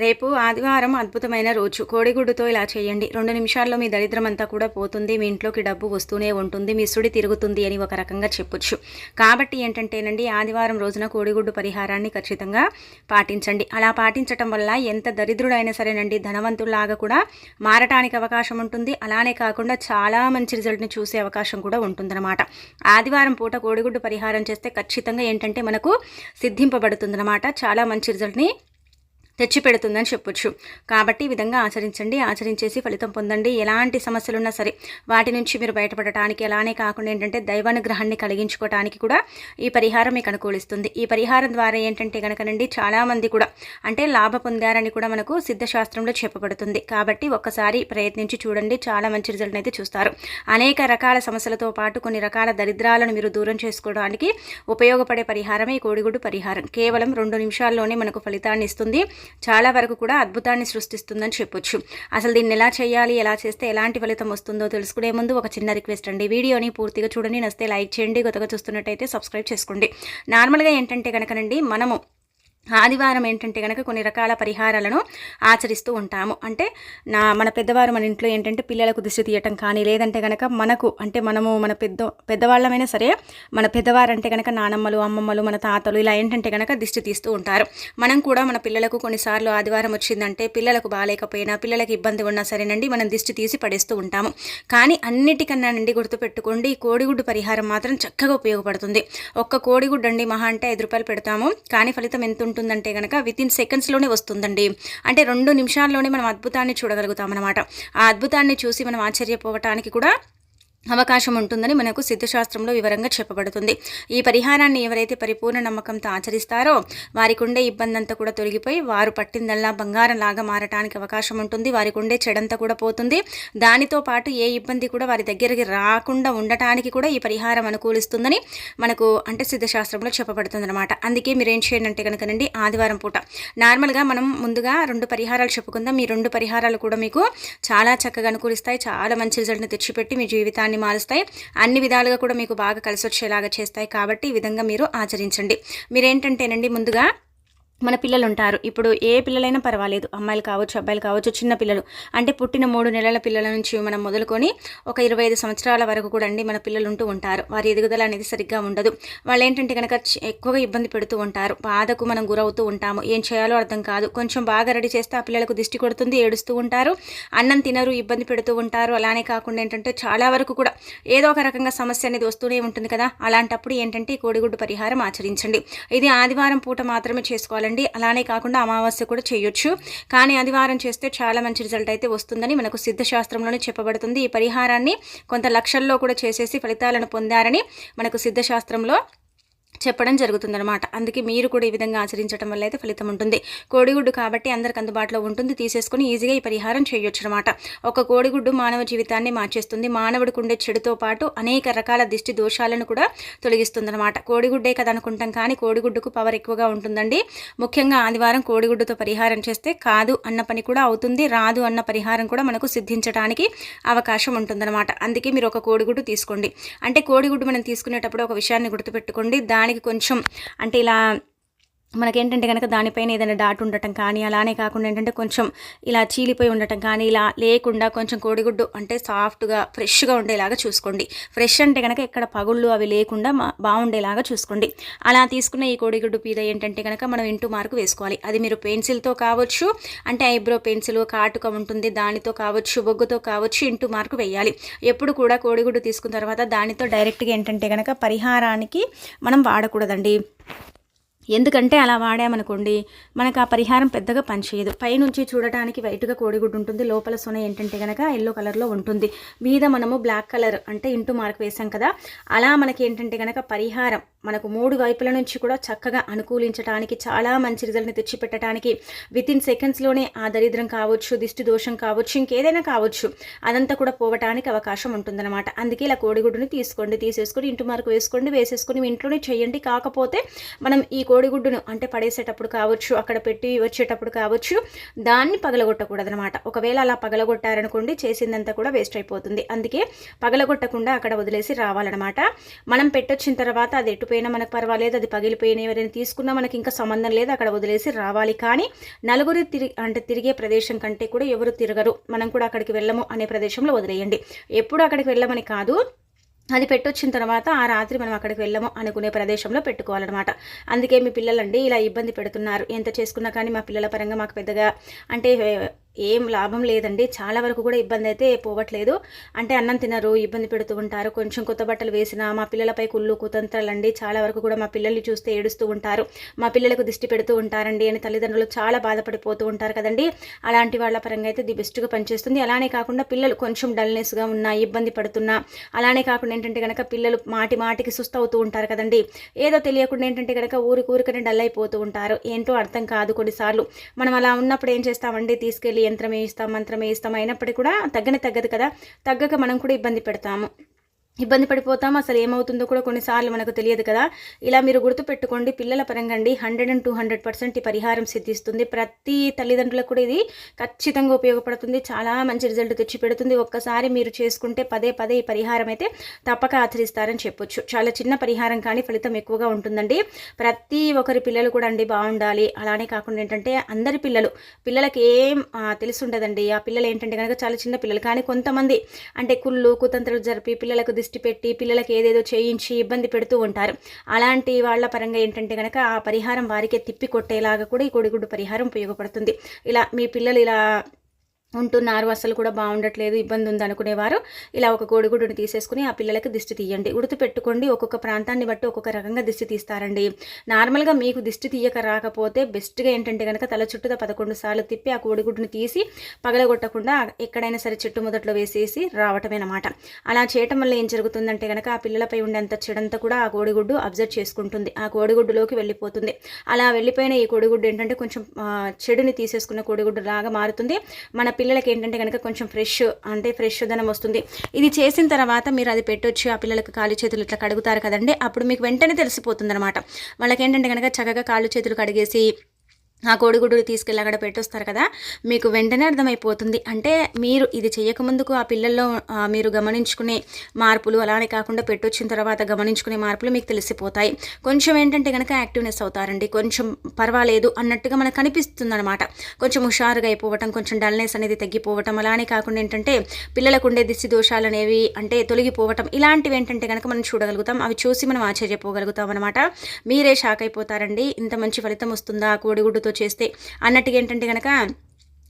రేపు ఆదివారం అద్భుతమైన రోజు. కోడిగుడ్డుతో ఇలా చేయండి. 2 నిమిషాల్లో మీ దరిద్రం అంతా కూడా పోతుంది. మీ ఇంట్లోకి డబ్బు వస్తూనే ఉంటుంది. మీ సుడి తిరుగుతుంది అని ఒక రకంగా చెప్పొచ్చు. కాబట్టి ఏంటంటేనండి, ఆదివారం రోజున కోడిగుడ్డు పరిహారాన్ని ఖచ్చితంగా పాటించండి. అలా పాటించటం వల్ల ఎంత దరిద్రుడైనా సరేనండి, ధనవంతుల్లాగా కూడా మారటానికి అవకాశం ఉంటుంది. అలానే కాకుండా చాలా మంచి రిజల్ట్ని చూసే అవకాశం కూడా ఉంటుందన్నమాట. ఆదివారం పూట కోడిగుడ్డు పరిహారం చేస్తే ఖచ్చితంగా ఏంటంటే మనకు సిద్ధింపబడుతుందన్నమాట. చాలా మంచి రిజల్ట్ని తెచ్చిపెడుతుందని చెప్పొచ్చు. కాబట్టి ఈ విధంగా ఆచరించేసి ఫలితం పొందండి. ఎలాంటి సమస్యలున్నా సరే వాటి నుంచి మీరు బయటపడటానికి, అలానే కాకుండా ఏంటంటే దైవానుగ్రహాన్ని కలిగించుకోవడానికి కూడా ఈ పరిహారం మీకు అనుకూలిస్తుంది. ఈ పరిహారం ద్వారా ఏంటంటే కనుకనండి, చాలామంది కూడా అంటే లాభ పొందారని కూడా మనకు సిద్ధశాస్త్రంలో చెప్పబడుతుంది. కాబట్టి ఒక్కసారి ప్రయత్నించి చూడండి, చాలా మంచి రిజల్ట్ అయితే చూస్తారు. అనేక రకాల సమస్యలతో పాటు కొన్ని రకాల దరిద్రాలను మీరు దూరం చేసుకోవడానికి ఉపయోగపడే పరిహారమే ఈ కోడిగుడ్డు పరిహారం. కేవలం 2 నిమిషాల్లోనే మనకు ఫలితాన్ని ఇస్తుంది. చాలా వరకు కూడా అద్భుతాన్ని సృష్టిస్తుందని చెప్పొచ్చు. అసలు దీన్ని ఎలా చేయాలి, ఎలా చేస్తే ఎలాంటి ఫలితం వస్తుందో తెలుసుకునే ముందు ఒక చిన్న రిక్వెస్ట్ అండి. వీడియోని పూర్తిగా చూడండి, నచ్చితే లైక్ చేయండి, కొత్తగా చూస్తున్నట్టయితే సబ్స్క్రైబ్ చేసుకోండి. నార్మల్గా ఏంటంటే కనుకనండి, మనము ఆదివారం ఏంటంటే కనుక కొన్ని రకాల పరిహారాలను ఆచరిస్తూ ఉంటాము. అంటే మన పెద్దవారు మన ఇంట్లో ఏంటంటే పిల్లలకు దిష్టి తీయటం కానీ, లేదంటే కనుక మనకు అంటే మనము మన పెద్దవాళ్ళమైనా సరే, మన పెద్దవారు అంటే కనుక నానమ్మలు, అమ్మమ్మలు, మన తాతలు ఇలా ఏంటంటే కనుక దిష్టి తీస్తూ ఉంటారు. మనం కూడా మన పిల్లలకు కొన్నిసార్లు ఆదివారం వచ్చిందంటే పిల్లలకు బాగాలేకపోయినా, పిల్లలకు ఇబ్బంది ఉన్నా సరేనండి, మనం దిష్టి తీసి పడేస్తూ ఉంటాము. కానీ అన్నిటికన్నా నుండి గుర్తుపెట్టుకోండి, ఈ కోడిగుడ్డు పరిహారం మాత్రం చక్కగా ఉపయోగపడుతుంది. ఒక్క కోడిగుడ్డు అండి మహా అంటే 5 రూపాయలు పెడతాము, కానీ ఫలితం ఎంత ఉంటుందంటే కనుక వితిన్ సెకండ్స్లోనే వస్తుందండి. అంటే 2 నిమిషాల్లోనే మనం అద్భుతాన్ని చూడగలుగుతాం అన్నమాట. ఆ అద్భుతాన్ని చూసి మనం ఆశ్చర్యపోవటానికి కూడా అవకాశం ఉంటుందని మనకు సిద్ధశాస్త్రంలో వివరంగా చెప్పబడుతుంది. ఈ పరిహారాన్ని ఎవరైతే పరిపూర్ణ నమ్మకంతో ఆచరిస్తారో వారికి ఉండే ఇబ్బంది అంతా కూడా తొలగిపోయి వారు పట్టిందల్లా బంగారం లాగా మారటానికి అవకాశం ఉంటుంది. వారికి ఉండే చెడంతా కూడా పోతుంది. దానితో పాటు ఏ ఇబ్బంది కూడా వారి దగ్గరికి రాకుండా ఉండటానికి కూడా ఈ పరిహారం అనుకూలిస్తుందని మనకు అంటే సిద్ధశాస్త్రంలో చెప్పబడుతుంది అనమాట. అందుకే మీరు ఏం చేయండి అంటే కనుకనండి, ఆదివారం పూట నార్మల్గా మనం ముందుగా 2 పరిహారాలు చెప్పుకుందాం. ఈ 2 పరిహారాలు కూడా మీకు చాలా చక్కగా అనుకూలిస్తాయి. చాలా మంచి రిజల్ట్ని తెచ్చిపెట్టి మీ జీవితాన్ని మారుస్తాయి. అన్ని విధాలుగా కూడా మీకు బాగా కలిసి వచ్చేలాగా చేస్తాయి. కాబట్టి ఈ విధంగా మీరు ఆచరించండి. మీరేంటంటేనండి, ముందుగా మన పిల్లలు ఉంటారు. ఇప్పుడు ఏ పిల్లలైనా పర్వాలేదు, అమ్మాయిలు కావచ్చు, అబ్బాయిలు కావచ్చు, చిన్న పిల్లలు అంటే పుట్టిన 3 నెలల పిల్లల నుంచి మనం మొదలుకొని ఒక 25 సంవత్సరాల వరకు కూడా అండి మన పిల్లలు ఉంటూ ఉంటారు. వారి ఎదుగుదల అనేది సరిగ్గా ఉండదు. వాళ్ళు ఏంటంటే కనుక ఎక్కువగా ఇబ్బంది పెడుతూ ఉంటారు. బాధకు మనం గురవుతూ ఉంటాము. ఏం చేయాలో అర్థం కాదు. కొంచెం బాగా రెడీ చేస్తే ఆ పిల్లలకు దిష్టి కొడుతుంది, ఏడుస్తూ ఉంటారు, అన్నం తినరు, ఇబ్బంది పెడుతూ ఉంటారు. అలానే కాకుండా ఏంటంటే చాలా వరకు కూడా ఏదో ఒక రకంగా సమస్య అనేది వస్తూనే ఉంటుంది కదా. అలాంటప్పుడు ఏంటంటే కోడిగుడ్డు పరిహారం ఆచరించండి. ఇది ఆదివారం పూట మాత్రమే చేసుకోవాలండి. అలానే కాకుండా అమావాస్య కూడా చేయొచ్చు. కానీ ఆదివారం చేస్తే చాలా మంచి రిజల్ట్ అయితే వస్తుందని మనకు సిద్ధశాస్త్రంలోనే చెప్పబడుతుంది. ఈ పరిహారాన్ని కొంత లక్షల్లో కూడా చేసేసి ఫలితాలను పొందారని మనకు సిద్ధశాస్త్రంలో చెప్పడం జరుగుతుందన్నమాట. అందుకే మీరు కూడా ఈ విధంగా ఆచరించడం వల్ల అయితే ఫలితం ఉంటుంది. కోడిగుడ్డు కాబట్టి అందరికి అందుబాటులో ఉంటుంది. తీసేసుకుని ఈజీగా ఈ పరిహారం చేయొచ్చు అనమాట. ఒక కోడిగుడ్డు మానవ జీవితాన్ని మార్చేస్తుంది. మానవుడికి ఉండే చెడుతో పాటు అనేక రకాల దిష్టి దోషాలను కూడా తొలగిస్తుందన్నమాట. కోడిగుడ్డే కదా అనుకుంటాం, కానీ కోడిగుడ్డుకు పవర్ ఎక్కువగా ఉంటుందండి. ముఖ్యంగా ఆదివారం కోడిగుడ్డుతో పరిహారం చేస్తే కాదు అన్న పని కూడా అవుతుంది, రాదు అన్న పరిహారం కూడా మనకు సిద్ధించడానికి అవకాశం ఉంటుందన్నమాట. అందుకే మీరు ఒక కోడిగుడ్డు తీసుకోండి. అంటే కోడిగుడ్డు మనం తీసుకునేటప్పుడు ఒక విషయాన్ని గుర్తుపెట్టుకోండి, దానికి కొంచెం అంటే ఇలా మనకేంటంటే కనుక దానిపైన ఏదైనా డాట్ ఉండటం కానీ, అలానే కాకుండా ఏంటంటే కొంచెం ఇలా చీలిపోయి ఉండటం కానీ ఇలా లేకుండా కొంచెం కోడిగుడ్డు అంటే సాఫ్ట్గా ఫ్రెష్గా ఉండేలాగా చూసుకోండి. ఫ్రెష్ అంటే కనుక ఎక్కడ పగుళ్ళు అవి లేకుండా బాగుండేలాగా చూసుకోండి. అలా తీసుకున్న ఈ కోడిగుడ్డు మీద ఏంటంటే కనుక మనం ఇంటూ మార్కు వేసుకోవాలి. అది మీరు పెన్సిల్తో కావచ్చు, అంటే ఐబ్రో పెన్సిల్ కాటుక ఉంటుంది దానితో కావచ్చు, బొగ్గుతో కావచ్చు, ఇంటూ మార్కు వేయాలి. ఎప్పుడు కూడా కోడిగుడ్డు తీసుకున్న తర్వాత దానితో డైరెక్ట్గా ఏంటంటే కనుక పరిహారానికి మనం వాడకూడదండి. ఎందుకంటే అలా వాడామనుకోండి మనకు ఆ పరిహారం పెద్దగా పనిచేయదు. పైనుంచి చూడటానికి వైట్గా కోడిగుడ్డు ఉంటుంది, లోపల సొన ఏంటంటే కనుక ఎల్లో కలర్లో ఉంటుంది. మీద మనము బ్లాక్ కలర్ అంటే ఇంటూ మార్క్ వేసాం కదా, అలా మనకి ఏంటంటే కనుక పరిహారం మనకు 3 వైపుల నుంచి కూడా చక్కగా అనుకూలించడానికి, చాలా మంచి రిజల్ట్ని తెచ్చిపెట్టడానికి, వితిన్ సెకండ్స్లోనే ఆ దరిద్రం కావచ్చు, దిష్టి దోషం కావచ్చు, ఇంకేదైనా కావచ్చు, అదంతా కూడా పోవటానికి అవకాశం ఉంటుందన్నమాట. అందుకే ఇలా కోడిగుడ్డుని తీసుకోండి. తీసేసుకొని ఇంటూ మార్క్ వేసుకోండి. వేసేసుకొని మీ ఇంట్లోనే చేయండి. కాకపోతే మనం ఈ కోడిగుడ్డును అంటే పడేసేటప్పుడు కావచ్చు, అక్కడ పెట్టి వచ్చేటప్పుడు కావచ్చు, దాన్ని పగలగొట్టకూడదనమాట. ఒకవేళ అలా పగలగొట్టారనుకోండి చేసిందంతా కూడా వేస్ట్ అయిపోతుంది. అందుకే పగలగొట్టకుండా అక్కడ వదిలేసి రావాలన్నమాట. మనం పెట్టొచ్చిన తర్వాత అది ఎటుపోయినా మనకు పర్వాలేదు, అది పగిలిపోయినా ఎవరైనా తీసుకున్నా మనకి ఇంకా సంబంధం లేదు, అక్కడ వదిలేసి రావాలి. కానీ నలుగురు తిరిగే ప్రదేశం కంటే కూడా ఎవరు తిరగరు, మనం కూడా అక్కడికి వెళ్ళము అనే ప్రదేశంలో వదిలేయండి. ఎప్పుడు అక్కడికి వెళ్ళమని కాదు, అది పెట్టొచ్చిన తర్వాత ఆ రాత్రి మనం అక్కడికి వెళ్ళము అనుకునే ప్రదేశంలో పెట్టుకోవాలన్నమాట. అందుకే మీ పిల్లలండి ఇలా ఇబ్బంది పెడుతున్నారు. ఎంత చేసుకున్నా కానీ మా పిల్లల పరంగా మాకు పెద్దగా అంటే ఏం లాభం లేదండి. చాలా వరకు కూడా ఇబ్బంది అయితే పోవట్లేదు. అంటే అన్నం తినరు, ఇబ్బంది పెడుతూ ఉంటారు. కొంచెం కొత్త బట్టలు వేసినా మా పిల్లలపై కుళ్ళు కుతంత్రాలండి. చాలా వరకు కూడా మా పిల్లల్ని చూస్తే ఏడుస్తూ ఉంటారు, మా పిల్లలకు దిష్టి పెడుతూ ఉంటారండి అని తల్లిదండ్రులు చాలా బాధపడిపోతూ ఉంటారు కదండి. అలాంటి వాళ్ళ పరంగా అయితే ది బెస్ట్గా పనిచేస్తుంది. అలానే కాకుండా పిల్లలు కొంచెం డల్నెస్గా ఉన్నా, ఇబ్బంది పడుతున్నా, అలానే కాకుండా ఏంటంటే కనుక పిల్లలు మాటికి సుస్తు అవుతూ ఉంటారు కదండి. ఏదో తెలియకుండా ఏంటంటే కనుక ఊరికనే డల్ అయిపోతూ ఉంటారు. ఏంటో అర్థం కాదు కొన్నిసార్లు. మనం అలా ఉన్నప్పుడు ఏం చేస్తామండి, తీసుకెళ్ళి యంత్రం వేయిస్తాం, మంత్రం వేయిస్తాం, అయినప్పటికీ కూడా తగ్గదు కదా. తగ్గక మనం కూడా ఇబ్బంది పడిపోతాం. అసలు ఏమవుతుందో కూడా కొన్నిసార్లు మనకు తెలియదు కదా. ఇలా మీరు గుర్తుపెట్టుకోండి, పిల్లల పరంగా అండి 100 and 200% ఈ పరిహారం సిద్ధిస్తుంది. ప్రతి తల్లిదండ్రులకు కూడా ఇది ఖచ్చితంగా ఉపయోగపడుతుంది. చాలా మంచి రిజల్ట్ తెచ్చి పెడుతుంది. ఒక్కసారి మీరు చేసుకుంటే పదే ఈ పరిహారం అయితే తప్పక ఆచరిస్తారని చెప్పొచ్చు. చాలా చిన్న పరిహారం కానీ ఫలితం ఎక్కువగా ఉంటుందండి. ప్రతి ఒక్కరి పిల్లలు కూడా అండి బాగుండాలి. అలానే కాకుండా ఏంటంటే అందరి పిల్లలకి ఏం తెలిసి ఉండదండి. ఆ పిల్లలు ఏంటంటే కనుక చాలా చిన్న పిల్లలు, కానీ కొంతమంది అంటే కుళ్ళు కుతంత్రాలు జరిపి పిల్లలకు దిష్టి పెట్టి పిల్లలకి ఏదేదో చేయించి ఇబ్బంది పెడుతూ ఉంటారు. అలాంటి వాళ్ళ పరంగా ఏంటంటే కనుక ఆ పరిహారం వారికే తిప్పి కొట్టేలాగా కూడా ఈ కోడిగుడ్డు పరిహారం ఉపయోగపడుతుంది. ఇలా మీ పిల్లలు ఇలా ఉంటున్నారు, అసలు కూడా బాగుండట్లేదు, ఇబ్బంది ఉంది అనుకునేవారు ఇలా ఒక కోడిగుడ్డుని తీసేసుకుని ఆ పిల్లలకి దిష్టి తీయండి. గుర్తుపెట్టుకోండి, ఒక్కొక్క ప్రాంతాన్ని బట్టి ఒక్కొక్క రకంగా దిష్టి తీస్తారండి. నార్మల్గా మీకు దిష్టి తీయక రాకపోతే బెస్ట్గా ఏంటంటే కనుక తల చుట్టూ 11 సార్లు తిప్పి ఆ కోడిగుడ్డుని తీసి పగలగొట్టకుండా ఎక్కడైనా సరే చెట్టు మొదట్లో వేసేసి రావటమేనమాట. అలా చేయటం వల్ల ఏం జరుగుతుందంటే కనుక ఆ పిల్లలపై ఉండేంత చెడంతా కూడా ఆ కోడిగుడ్డు అబ్జర్వ్ చేసుకుంటుంది, ఆ కోడిగుడ్డులోకి వెళ్ళిపోతుంది. అలా వెళ్ళిపోయిన ఈ కోడిగుడ్డు ఏంటంటే కొంచెం చెడుని తీసేసుకున్న కోడిగుడ్డు లాగా మారుతుంది. మన పిల్లలకి ఏంటంటే కనుక కొంచెం ఫ్రెష్ ధనం వస్తుంది. ఇది చేసిన తర్వాత మీరు అది పెట్టొచ్చు, ఆ పిల్లలకు కాళ్ళు చేతులు ఇట్లా కడుగుతారు కదండి, అప్పుడు మీకు వెంటనే తెలిసిపోతుంది అనమాట. వాళ్ళకి ఏంటంటే కనుక చక్కగా కాళ్ళు చేతులు కడిగేసి ఆ కోడిగుడ్డుని తీసుకెళ్ళి అక్కడ పెట్టొస్తారు కదా, మీకు వెంటనే అర్థమైపోతుంది. అంటే మీరు ఇది చేయకముందుకు ఆ పిల్లల్లో మీరు గమనించుకునే మార్పులు, అలానే కాకుండా పెట్టొచ్చిన తర్వాత గమనించుకునే మార్పులు మీకు తెలిసిపోతాయి. కొంచెం ఏంటంటే కనుక యాక్టివ్నెస్ అవుతారండి, కొంచెం పర్వాలేదు అన్నట్టుగా మనకు కనిపిస్తుంది అనమాట. కొంచెం హుషారుగా అయిపోవటం, కొంచెం డల్నెస్ అనేది తగ్గిపోవటం, అలానే కాకుండా ఏంటంటే పిల్లలకు ఉండే దిష్టి దోషాలు అనేవి అంటే తొలగిపోవటం, ఇలాంటివి ఏంటంటే కనుక మనం చూడగలుగుతాం. అవి చూసి మనం ఆశ్చర్యపోగలుగుతాం అనమాట. మీరే షాక్ అయిపోతారండి, ఇంత మంచి ఫలితం వస్తుందా కోడిగుడ్డుతో చేస్తే అన్నట్టుగా ఏంటంటే కనుక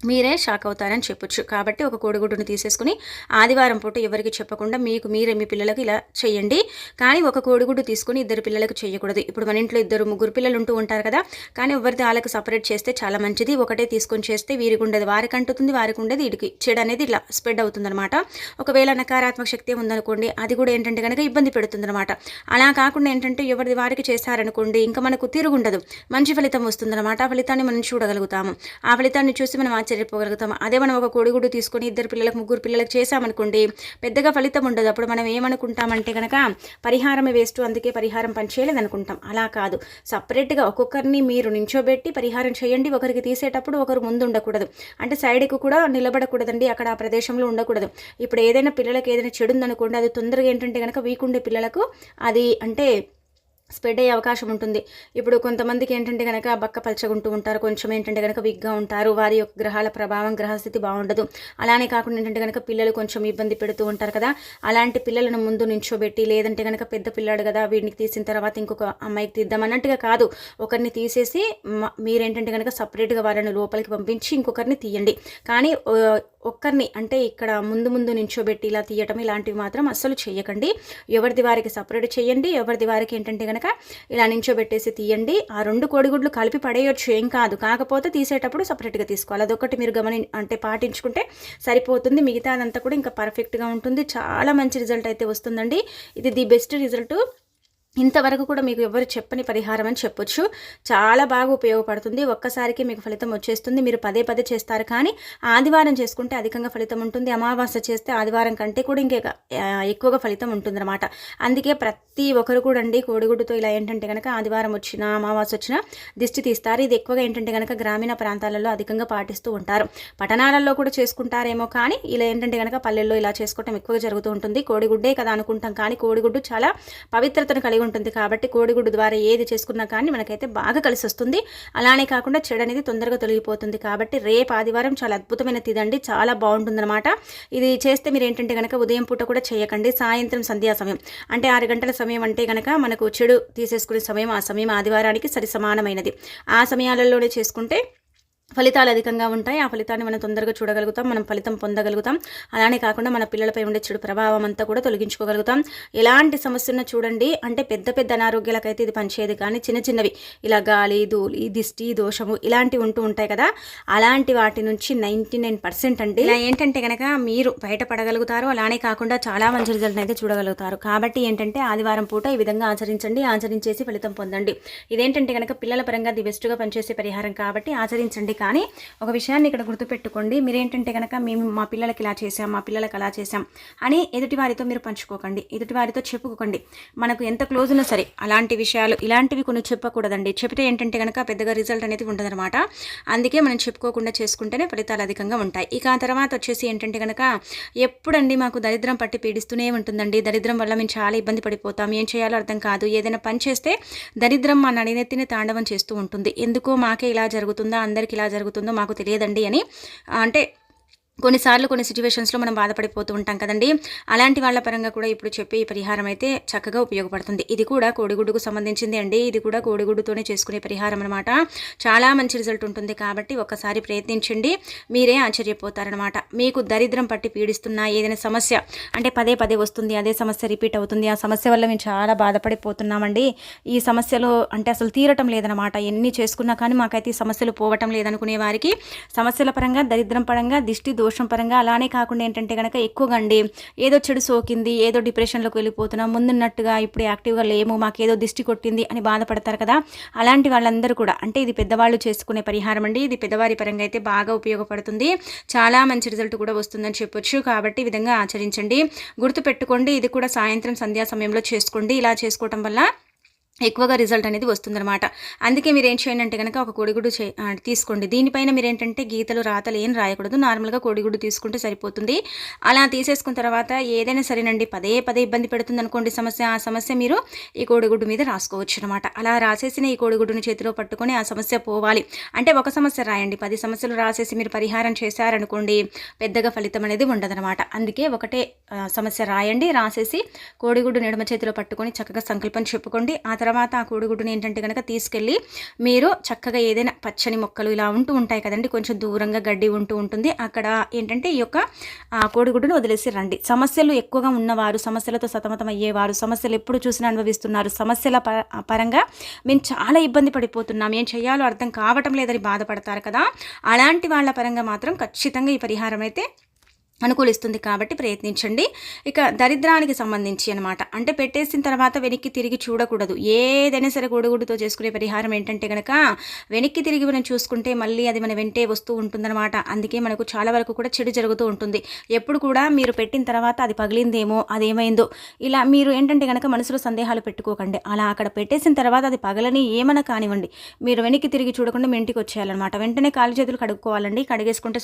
మీరే షాక్ అవుతారని చెప్పొచ్చు. కాబట్టి ఒక కోడిగుడ్డును తీసేసుకుని ఆదివారం పూట ఎవరికి చెప్పకుండా మీరే మీ పిల్లలకు ఇలా చేయండి. కానీ ఒక కోడిగుడ్డు తీసుకుని 2 పిల్లలకు చేయకూడదు. ఇప్పుడు మన ఇంట్లో 2-3 పిల్లలు ఉంటూ ఉంటారు కదా, కానీ ఎవరిది వాళ్ళకి సపరేట్ చేస్తే చాలా మంచిది. ఒకటే తీసుకొని చేస్తే వీరికి ఉండేది వారికి అంటుతుంది, వారికి ఉండేది వీడికి, చెడు అనేది ఇట్లా స్ప్రెడ్ అవుతుందన్నమాట. ఒకవేళ నకారాత్మక శక్తి ఉందనుకోండి, అది కూడా ఏంటంటే కనుక ఇబ్బంది పెడుతుందన్నమాట. అలా కాకుండా ఏంటంటే ఎవరిది వారికి చేశారనుకోండి, ఇంకా మనకు తిరుగుండదు, మంచి ఫలితం వస్తుందన్నమాట. ఆ ఫలితాన్ని మనం చూడగలుగుతాము. ఆ ఫలితాన్ని చూసి మనం ఆశ్చర్యపోగలుగుతాం. అదే మనం ఒక కోడిగుడ్డు తీసుకొని 2 పిల్లలకు 3 పిల్లలకు చేసామనుకోండి, పెద్దగా ఫలితం ఉండదు. అప్పుడు మనం ఏమనుకుంటామంటే కనుక పరిహారమే వేస్ట్, అందుకే పరిహారం పనిచేయలేదు అనుకుంటాం. అలా కాదు, సపరేట్గా ఒక్కొక్కరిని మీరు నించోబెట్టి పరిహారం చేయండి. ఒకరికి తీసేటప్పుడు ఒకరు ముందు ఉండకూడదు, అంటే సైడ్కి కూడా నిలబడకూడదండి, అక్కడ ఆ ప్రదేశంలో ఉండకూడదు. ఇప్పుడు ఏదైనా పిల్లలకు ఏదైనా చెడు ఉందనుకోండి, అది తొందరగా ఏంటంటే కనుక వీక్ ఉండే పిల్లలకు అది అంటే స్ప్రెడ్ అయ్యే అవకాశం ఉంటుంది. ఇప్పుడు కొంతమందికి ఏంటంటే కనుక బక్క పలచగుంటూ ఉంటారు, కొంచెం ఏంటంటే కనుక విగ్గా ఉంటారు, వారి యొక్క గ్రహాల ప్రభావం గ్రహస్థితి బాగుండదు. అలానే కాకుండా ఏంటంటే కనుక పిల్లలు కొంచెం ఇబ్బంది పెడుతూ ఉంటారు కదా, అలాంటి పిల్లలను ముందు నించోబెట్టి, లేదంటే కనుక పెద్ద పిల్లాడు కదా వీడికి తీసిన తర్వాత ఇంకొక అమ్మాయికి తీద్దాం అన్నట్టుగా కాదు, ఒకరిని తీసేసి మీరేంటంటే కనుక సపరేట్గా వాళ్ళని లోపలికి పంపించి ఇంకొకరిని తీయండి. కానీ ఒక్కరిని అంటే ఇక్కడ ముందు నించోబెట్టి ఇలా తీయటం ఇలాంటివి మాత్రం అస్సలు చేయకండి. ఎవరిది వారికి సపరేట్ చేయండి, ఎవరిది వారికి ఏంటంటే కనుక ఇలా నించోబెట్టేసి తీయండి. ఆ 2 కోడిగుడ్లు కలిపి పడేయొచ్చు, ఏం కాదు. కాకపోతే తీసేటప్పుడు సపరేట్గా తీసుకోవాలి. అదొకటి మీరు అంటే పాటించుకుంటే సరిపోతుంది. మిగతా అదంతా కూడా ఇంకా పర్ఫెక్ట్గా ఉంటుంది. చాలా మంచి రిజల్ట్ అయితే వస్తుందండి. ఇది ది బెస్ట్ రిజల్ట్ ఇంతవరకు కూడా మీకు ఎవరు చెప్పని పరిహారం అని చెప్పొచ్చు. చాలా బాగా ఉపయోగపడుతుంది. ఒక్కసారికి మీకు ఫలితం వచ్చేస్తుంది. మీరు పదే పదే చేస్తారు, కానీ ఆదివారం చేసుకుంటే అధికంగా ఫలితం ఉంటుంది. అమావాస్య చేస్తే ఆదివారం కంటే కూడా ఎక్కువగా ఫలితం ఉంటుందన్నమాట. అందుకే ప్రతి ఒక్కరు కూడా అండి కోడిగుడ్డుతో ఇలా ఏంటంటే కనుక ఆదివారం వచ్చినా అమావాస్య వచ్చినా దిష్టి తీస్తారు. ఇది ఎక్కువగా ఏంటంటే కనుక గ్రామీణ ప్రాంతాలలో అధికంగా పాటిస్తూ ఉంటారు. పట్టణాలలో కూడా చేసుకుంటారేమో, కానీ ఇలా ఏంటంటే కనుక పల్లెల్లో ఇలా చేసుకోవటం ఎక్కువగా జరుగుతూ ఉంటుంది. కోడిగుడ్డే కదా అనుకుంటాం, కానీ కోడిగుడ్డు చాలా పవిత్రతను కలిగి ఉంటుంది. కాబట్టి కోడిగుడ్డు ద్వారా ఏది చేసుకున్నా కానీ మనకైతే బాగా కలిసి వస్తుంది. అలానే కాకుండా చెడు అనేది తొందరగా తొలగిపోతుంది. కాబట్టి రేపు ఆదివారం చాలా అద్భుతమైన తిదండి, చాలా బాగుంటుందన్నమాట. ఇది చేస్తే మీరు ఏంటంటే కనుక ఉదయం పూట కూడా చేయకండి, సాయంత్రం సంధ్యా సమయం అంటే 6 గంటల సమయం అంటే కనుక మనకు చెడు తీసేసుకునే సమయం, ఆ సమయం ఆదివారానికి సరి సమానమైనది. ఆ సమయాలలోనే చేసుకుంటే ఫలితాలు అధికంగా ఉంటాయి. ఆ ఫలితాన్ని మనం తొందరగా చూడగలుగుతాం, మనం ఫలితం పొందగలుగుతాం. అలానే కాకుండా మన పిల్లలపై ఉండే చెడు ప్రభావం అంతా కూడా తొలగించుకోగలుగుతాం. ఎలాంటి సమస్యను చూడండి, అంటే పెద్ద పెద్ద అనారోగ్యాలకైతే ఇది పనిచేయదు, కానీ చిన్న చిన్నవి ఇలా గాలి, ధూళి, దిష్టి దోషము ఇలాంటివి ఉంటూ ఉంటాయి కదా, అలాంటి వాటి నుంచి 99% అండి ఇలా ఏంటంటే కనుక మీరు బయటపడగలుగుతారు. అలానే కాకుండా చాలా మంచి రిజల్ట్ అయితే చూడగలుగుతారు. కాబట్టి ఏంటంటే ఆదివారం పూట ఈ విధంగా ఆచరించేసి ఫలితం పొందండి. ఇదేంటంటే కనుక పిల్లల పరంగా ది బెస్ట్గా పనిచేసే పరిహారం కాబట్టి ఆచరించండి. కానీ ఒక విషయాన్ని ఇక్కడ గుర్తుపెట్టుకోండి, మీరేంటంటే కనుక మేము మా పిల్లలకి ఇలా చేసాం, మా పిల్లలకి అలా చేసాం అని ఎదుటి వారితో మీరు పంచుకోకండి, ఎదుటి వారితో చెప్పుకోకండి. మనకు ఎంత క్లోజ్ ఉన్నా సరే అలాంటి విషయాలు ఇలాంటివి కొన్ని చెప్పకూడదండి. చెప్తే ఏంటంటే కనుక పెద్దగా రిజల్ట్ అనేది ఉండదన్నమాట. అందుకే మనం చెప్పుకోకుండా చేసుకుంటేనే ఫలితాలు అధికంగా ఉంటాయి. ఇక ఆ తర్వాత వచ్చేసి ఏంటంటే కనుక ఎప్పుడండి మాకు దరిద్రం పట్టి పీడిస్తూనే ఉంటుందండి, దరిద్రం వల్ల మేము చాలా ఇబ్బంది పడిపోతాం, ఏం చేయాలో అర్థం కాదు, ఏదైనా పని చేస్తే దరిద్రం మా నడినెత్తిని తాండవం చేస్తూ ఉంటుంది, ఎందుకో మాకే ఇలా జరుగుతుందా, అందరికి ఇలా జరుగుతుందో మాకు తెలియదండి అని అంటే కొన్నిసార్లు కొన్ని సిచ్యువేషన్స్లో మనం బాధపడిపోతూ ఉంటాం కదండి. అలాంటి వాళ్ళ పరంగా కూడా ఇప్పుడు చెప్పే ఈ పరిహారం అయితే చక్కగా ఉపయోగపడుతుంది. ఇది కూడా కోడిగుడ్డుకు సంబంధించింది అండి. ఇది కూడా కోడిగుడ్డుతోనే చేసుకునే పరిహారం అనమాట. చాలా మంచి రిజల్ట్ ఉంటుంది. కాబట్టి ఒక్కసారి ప్రయత్నించండి, మీరే ఆశ్చర్యపోతారనమాట. మీకు దరిద్రం పట్టి పీడిస్తున్న ఏదైనా సమస్య అంటే పదే పదే వస్తుంది, అదే సమస్య రిపీట్ అవుతుంది, ఆ సమస్య వల్ల మేము చాలా బాధపడిపోతున్నామండి, ఈ సమస్యలు అంటే అసలు తీరటం లేదనమాట, ఎన్ని చేసుకున్నా కానీ మాకైతే ఈ సమస్యలు పోవటం లేదనుకునే వారికి సమస్యల పరంగా, దరిద్రం పరంగా, దిష్టి దోషం పరంగా, అలానే కాకుండా ఏంటంటే కనుక ఎక్కువగా అండి ఏదో చెడు సోకింది, ఏదో డిప్రెషన్లోకి వెళ్ళిపోతున్నాం, ముందున్నట్టుగా ఇప్పుడు యాక్టివ్గా లేము, మాకేదో దిష్టి కొట్టింది అని బాధపడతారు కదా, అలాంటి వాళ్ళందరూ కూడా అంటే ఇది పెద్దవాళ్ళు చేసుకునే పరిహారం అండి. ఇది పెద్దవారి పరంగా అయితే బాగా ఉపయోగపడుతుంది, చాలా మంచి రిజల్ట్ కూడా వస్తుందని చెప్పొచ్చు. కాబట్టి ఈ విధంగా ఆచరించండి. గుర్తుపెట్టుకోండి, ఇది కూడా సాయంత్రం సంధ్యా సమయంలో చేసుకోండి. ఇలా చేసుకోవటం వల్ల ఎక్కువగా రిజల్ట్ అనేది వస్తుందన్నమాట. అందుకే మీరు ఏం చేయండి అంటే కనుక ఒక కోడిగుడ్డు తీసుకోండి. దీనిపైన మీరు ఏంటంటే గీతలు రాతలు ఏం రాయకూడదు, నార్మల్గా కోడిగుడ్డు తీసుకుంటే సరిపోతుంది. అలా తీసేసుకున్న తర్వాత ఏదైనా సరేనండి పదే పదే ఇబ్బంది పెడుతుంది అనుకోండి సమస్య, ఆ సమస్య మీరు ఈ కోడిగుడ్డు మీద రాసుకోవచ్చు అనమాట. అలా రాసేసిన ఈ కోడిగుడ్డుని చేతిలో పట్టుకొని ఆ సమస్య పోవాలి అంటే ఒక సమస్య రాయండి, 10 సమస్యలు రాసేసి మీరు పరిహారం చేశారనుకోండి పెద్దగా ఫలితం అనేది ఉండదనమాట. అందుకే ఒకటే సమస్య రాయండి, రాసేసి కోడిగుడ్డు ఎడమ చేతిలో పట్టుకొని చక్కగా సంకల్పం చెప్పుకోండి. ఆ తర్వాత ఆ కోడిగుడ్డుని ఏంటంటే కనుక తీసుకెళ్ళి మీరు చక్కగా ఏదైనా పచ్చని మొక్కలు ఇలా ఉంటూ ఉంటాయి కదండి, కొంచెం దూరంగా గడ్డి ఉంటూ ఉంటుంది, అక్కడ ఏంటంటే ఈ యొక్క కోడిగుడ్డును వదిలేసి రండి. సమస్యలు ఎక్కువగా ఉన్నవారు, సమస్యలతో సతమతం అయ్యేవారు, సమస్యలు ఎప్పుడు చూసినా అనుభవిస్తున్నారు, సమస్యల పరంగా మేము చాలా ఇబ్బంది పడిపోతున్నాం, ఏం చేయాలో అర్థం కావటం లేదని బాధపడతారు కదా, అలాంటి వాళ్ళ పరంగా మాత్రం ఖచ్చితంగా ఈ పరిహారం అయితే అనుకూలిస్తుంది. కాబట్టి ప్రయత్నించండి. ఇక దరిద్రానికి సంబంధించి అనమాట, అంటే పెట్టేసిన తర్వాత వెనక్కి తిరిగి చూడకూడదు. ఏదైనా సరే కోడిగుడ్డుతో చేసుకునే పరిహారం ఏంటంటే కనుక వెనక్కి తిరిగి మనం చూసుకుంటే మళ్ళీ అది మన వెంటే వస్తూ ఉంటుందన్నమాట. అందుకే మనకు చాలా వరకు కూడా చెడు జరుగుతూ ఉంటుంది. ఎప్పుడు కూడా మీరు పెట్టిన తర్వాత అది పగిలిందేమో, అదేమైందో ఇలా మీరు ఏంటంటే కనుక మనసులో సందేహాలు పెట్టుకోకండి. అలా అక్కడ పెట్టేసిన తర్వాత అది పగలని ఏమన్నా కానివ్వండి, మీరు వెనక్కి తిరిగి చూడకుండా మీ ఇంటికి వచ్చేయాలన్నమాట. వెంటనే కాలు చేతులు కడుక్కోవాలండి. కడిగేసుకుంటే